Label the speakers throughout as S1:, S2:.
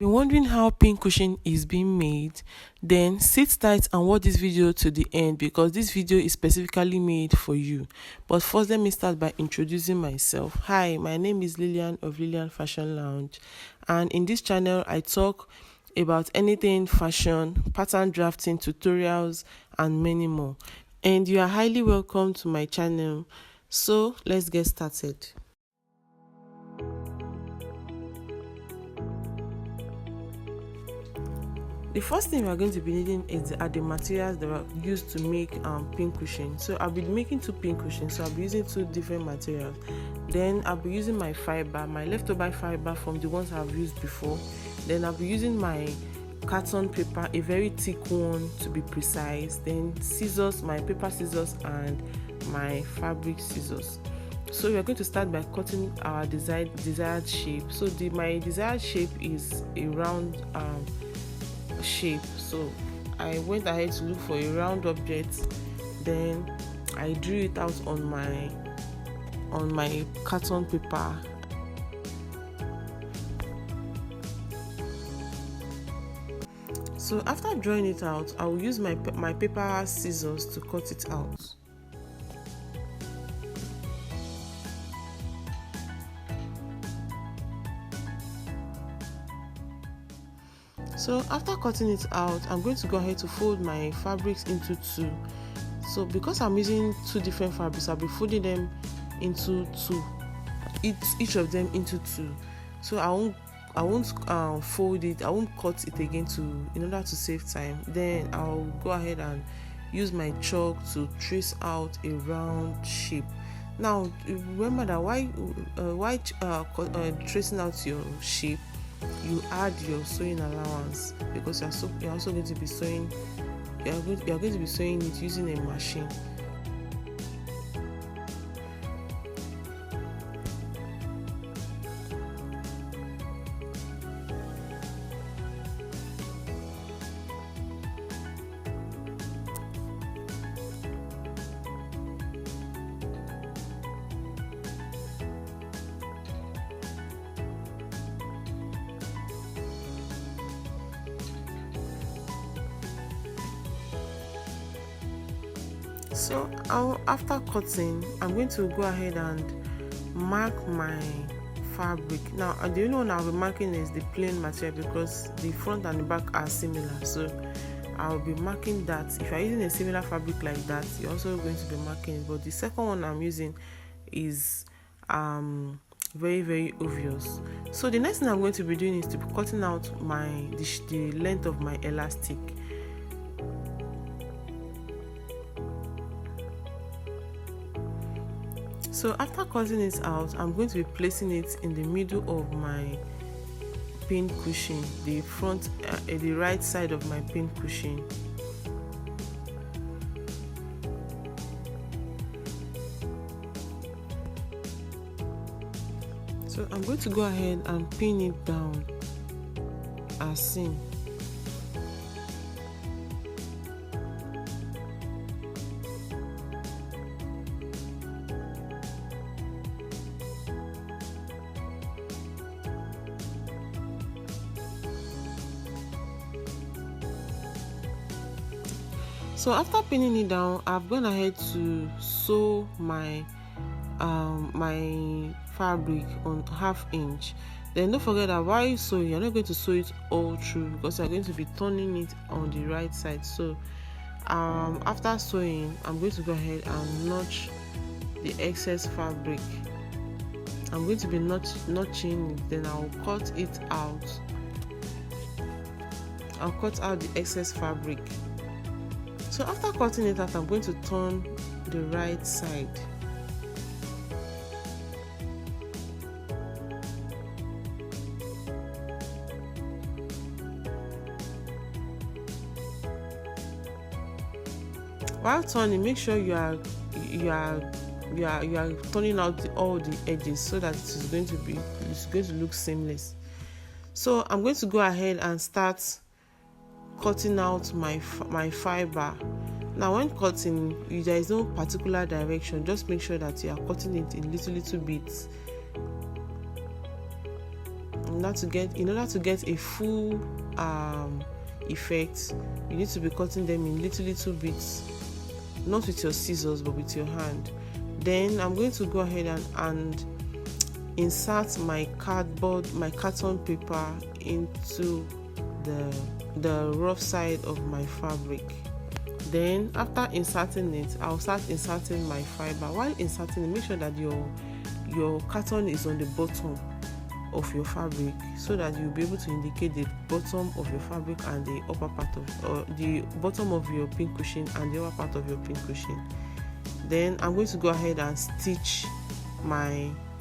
S1: Been wondering how pincushion is being made? Then sit tight and watch this video to the end because this video is specifically made for you. But first, let me start by introducing myself. Hi, my name is Lillian of Lillian Fashion Lounge, and in this channel I talk about anything fashion, pattern drafting, tutorials, and many more. And you are highly welcome to my channel. So let's get started. The first thing we are going to be needing are the materials that are used to make pincushion. So I'll be making two pincushions, so I'll be using two different materials. Then I'll be using my fiber, my leftover fiber from the ones I've used before. Then I'll be using my carton paper, a very thick one to be precise. Then scissors, my paper scissors, and my fabric scissors. So we are going to start by cutting our desired shape. So my desired shape is a round shape, so I went ahead to look for a round object. Then I drew it out on my carton paper. So after drawing it out, I will use my paper scissors to cut it out. So after cutting it out, I'm going to go ahead to fold my fabrics into two. So because I'm using two different fabrics, I'll be folding them into two, each of them into two. So I won't fold it, I won't cut it again in order to save time. Then I'll go ahead and use my chalk to trace out a round shape. Now remember that while tracing out your shape, you add your sewing allowance, because you're also going to be sewing. You're going to be sewing it using a machine. So after cutting, I'm going to go ahead and mark my fabric. Now the only one I'll be marking is the plain material because the front and the back are similar, so I'll be marking that. If you're using a similar fabric like that, you're also going to be marking it. But the second one I'm using is very, very obvious. So the next thing I'm going to be doing is to be cutting out the length of my elastic. So after cutting it out, I'm going to be placing it in the middle of my pincushion, the right side of my pincushion. So I'm going to go ahead and pin it down as seen. So after pinning it down, I've gone ahead to sew my fabric on 1/2 inch. Then don't forget that while sewing, you're not going to sew it all through because you're going to be turning it on the right side. So after sewing, I'm going to go ahead and notch the excess fabric. I'm going to be notching it, then I'll cut it out. I'll cut out the excess fabric. So after cutting it out, I'm going to turn the right side. While turning, make sure you are turning out all the edges so that it's going to look seamless. So I'm going to go ahead and start cutting out my fiber. Now when cutting, there is no particular direction, just make sure that you are cutting it in little bits. in order to get a full effect, you need to be cutting them in little bits, not with your scissors but with your hand. Then I'm going to go ahead and insert my carton paper into the rough side of my fabric. Then after inserting it, I'll start inserting my fiber. While inserting it, make sure that your carton is on the bottom of your fabric, so that you'll be able to indicate the bottom of your fabric and the upper part of, or the bottom of your pincushion and the upper part of your pincushion. Then I'm going to go ahead and stitch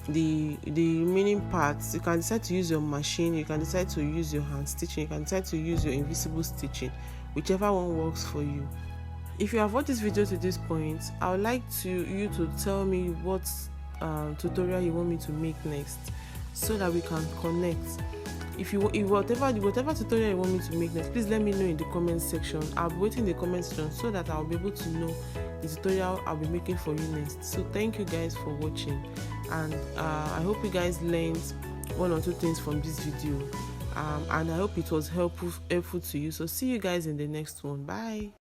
S1: the remaining parts. You can decide to use your machine, you can decide to use your hand stitching, you can decide to use your invisible stitching, whichever one works for you. If you have watched this video to this point, I would like you to tell me what tutorial you want me to make next, so that we can connect. If whatever tutorial you want me to make next, please let me know in the comment section. I'll be waiting in the comment section so that I'll be able to know the tutorial I'll be making for you next. So thank you guys for watching, and I hope you guys learned one or two things from this video, and I hope it was helpful to you. So see you guys in the next one. Bye.